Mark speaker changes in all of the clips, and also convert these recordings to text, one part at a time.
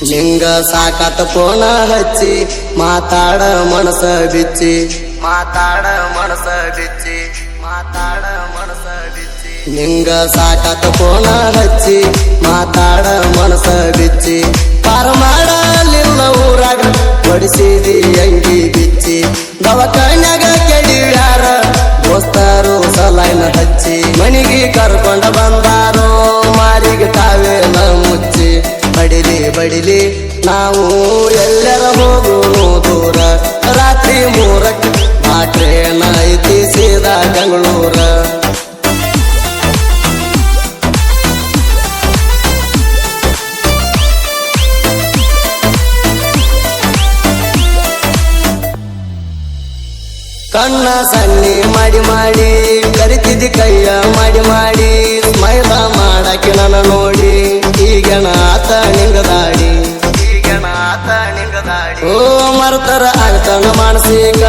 Speaker 1: ನಿಂಗ ಸಾಕಾತ ಫೋನ ಹಚ್ಚಿ ಮಾತಾಡ ಮನಸ ಬಿಚ್ಚಿ ಮಾತಾಡ ಮನಸ ಬಿಚ್ಚಿ ಮಾತಾಡ ಮನಸ ಬಿಚ್ಚಿ ನಿಂಗ ಸಾಕಾತ ಫೋನ ಹಚ್ಚಿ ಮಾತಾಡ ಮನಸ ಬಿಚ್ಚಿ ಪಾರ ಮಾಡಲಿಲ್ಲ ಊರಾಗ ಬಡಿಸಿದಿ ಅಂಗಿ ಬಿಚ್ಚಿ ದವಾಖಾನ್ಯಾಗ ಕೆಡಿವ್ಯಾರ ದೋಸ್ತರು ಸಲೈನ ಹಚ್ಚಿ ಮನಿಗೆ ಕರ್ಕೊಂಡ ಬಂದಾರೋ ಮಾರಿಗೆ ತಾವೇನ ಮುಚ್ಚಿ ಬಡಿಲಿ ಬಡಿಲಿ ನಾವು ಎಲ್ಲರ ಹೋಗುನು ದೂರ ರಾತ್ರಿ 3ಕ್ಕೆ ಆ ಟ್ರೇನ್ ಐತಿ ಸೀದಾ ಬೆಂಗಳೂರ ಕಣ್ಣ ಸನ್ನಿ ಮಾಡಿ ಮಾಡಿ ಕರಿತಿದ್ದಿ ಕೈಯ ಮಾಡಿ ಮಾಡಿ ಸ್ಮೈಲ ಮಾಡಕ್ಕೆ ನನ್ನ ನೋಡಿ ಈಗಣ ಆತ ನಿಂಗದಾಡಿ ಓ ಮರ್ತರ ಆಗ್ತಾನ ಮಾನಸಿಕ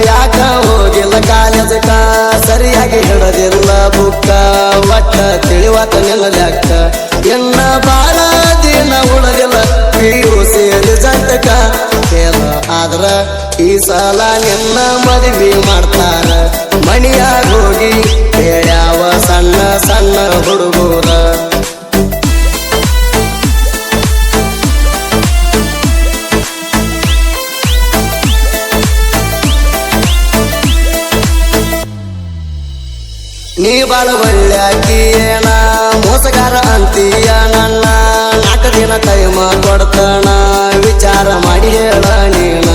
Speaker 1: ಯಾಕ ಹೋಗಿಲ್ಲ ಕಾಲೇಜಕ ಸರಿಯಾಗಿ ಹಿಡದಿಲ್ಲ ಬುಕ್ಕ ಒಟ್ಟ ತಿಳಿವತ್ತ ನಿನ್ನ ಲೆಕ್ಕ ಎನ್ನ ಬಾಳ ದಿನ ಉಳದಿಲ್ಲ PUC ರಿಸಲ್ಟಕ ಫೇಲ್ ಆದ್ರ ಈ ಸಲ ನಿನ್ನ ಮದುವೆ ಮಾಡ್ತಾರ ಮನಿಯಾಗ ಹೋಗಿ ಹೇಳ್ಯಾವ ಸಣ್ಣ ಸಣ್ಣ ಹುಡುಗರ ನೀ ಬಾಳ ಒಳ್ಳ್ಯಾಕಿಯೇನ ಮೋಸಗಾರ ಅಂತೀಯ ನನ್ನ 4 ದಿನ ಟೈಮ ಕೊಡ್ತಾನ ವಿಚಾರ ಮಾಡಿ ಹೇಳ ನೀನ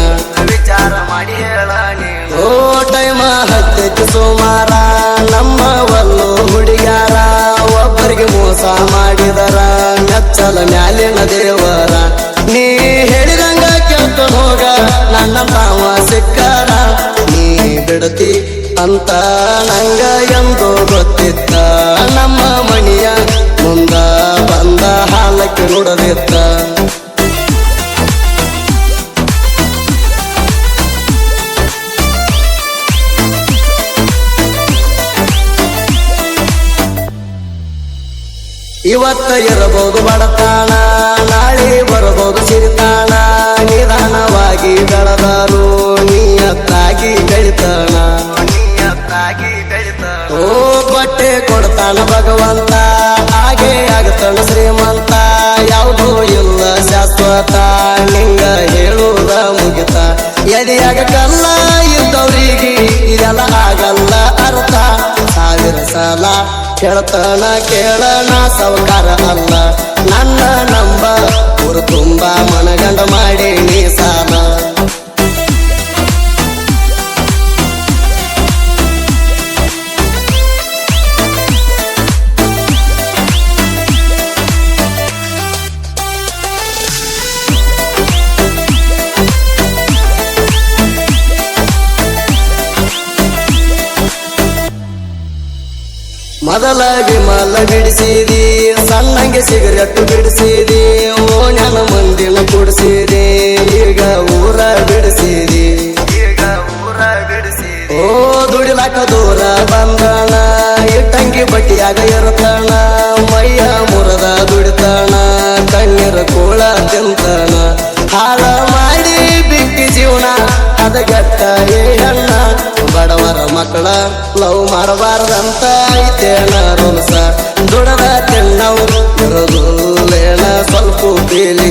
Speaker 1: ವಿಚಾರ ಮಾಡಿ ಹೇಳ ನೀನು ಓ ಟೈಮ ಹತ್ತೈತಿ ಸುಮಾರ ನಮ್ಮ ಒಲ್ಲು ಹುಡುಗ್ಯಾರ ಒಬ್ಬರಿಗೆ ಮೋಸ ಮಾಡಿದರ ಮೆಚ್ಚಲ ಮ್ಯಾಲಿನ ದೇವರ ನೀ ಹೇಳಿದಂಗ ಕೇಳ್ತ ಹೋಗ ನನ್ನ ತಾವ ಸಿಕ್ಕಾರ ನೀ ಬಿಡತಿ ಅಂತ ನಂಗ ಎಂದು ಗೊತ್ತಿತ್ತ ನಮ್ಮ ಮಣಿಯ ಮುಂದ ಬಂದ ಹಾಲಕ್ಕೆ ನುಡದಿತ್ತ ಇವತ್ತ ಇರಬಹುದು ಬಡತಾಣ ನಾಳೆ ಬರಬಹುದು ಸಿರಿತಾಣ ನಿಧಾನವಾಗಿ ಬೆಳೆದರು ನಿಯತ್ತಾಗಿ ಬೆಳಿತಾನ ಓ ಬಟ್ಟೆ ಕೊಡ್ತಾನ ಭಗವಂತ ಹಾಗೆ ಆಗತಾನ ಶ್ರೀಮಂತ ಯಾವುದೂ ಇಲ್ಲ ಶಾಶ್ವತ ನಿಂಗ ಹೇಳುವುದ ಮುಗಿತ ಎದೆಯಾಗ ಕಲ್ಲ ಇದ್ದವ್ರಿಗೆ ಇದೆಲ್ಲ ಆಗಲ್ಲ ಅರ್ಥ 1000 ಸಲ ಕೇಳ್ತಾನ ಕೇಳನ ಸೌಕಾರ ಅಲ್ಲ ನನ್ನ ನಂಬ ಊರು ತುಂಬ ಮನಗಂಡ ಮಾಡಿ ನೀ ಸಾಲ ಮೊದಲ ವಿಮಲ ಬಿಡಿಸಿದಿ ಸಣ್ಣಂಗೆ ಸಿಗರೆಟ್ ಬಿಡಿಸಿದಿ ಓಣ್ಯನ ಮಂದಿನ ಕುಡಿಸಿದಿ ಈಗ ಊರ ಬಿಡಿಸಿದಿ ಓ ದುಡಿಲಾಕ ದೂರ ಬಂದಣ ಇಟ್ಟಂಗಿ ಬಟ್ಟಿಯಾಗ ಇರ್ತಾನ ಮೈಯ ಮುರದ ದುಡಿತಾನ ಕಣ್ಣೀರ ಕೂಳ ತಿಂತಾನ ಹಾಳ ಮಾಡಿ ಬಿಟ್ಟಿ ಜೀವನ ಅದಗಟ್ಟ ಏ ಹೆಣ್ಣ ಬಡವರ ಮಕ್ಕಳ ಲವ್ ಮಾಡಬಾರ್ದಂತ ಐತೇನ ರೂಲ್ಸ ದುಡದ ತಿನ್ನವ್ರು ಇರೋದಿಲ್ಲೇನ ಸ್ವಲ್ಪ ಪೀಲಿ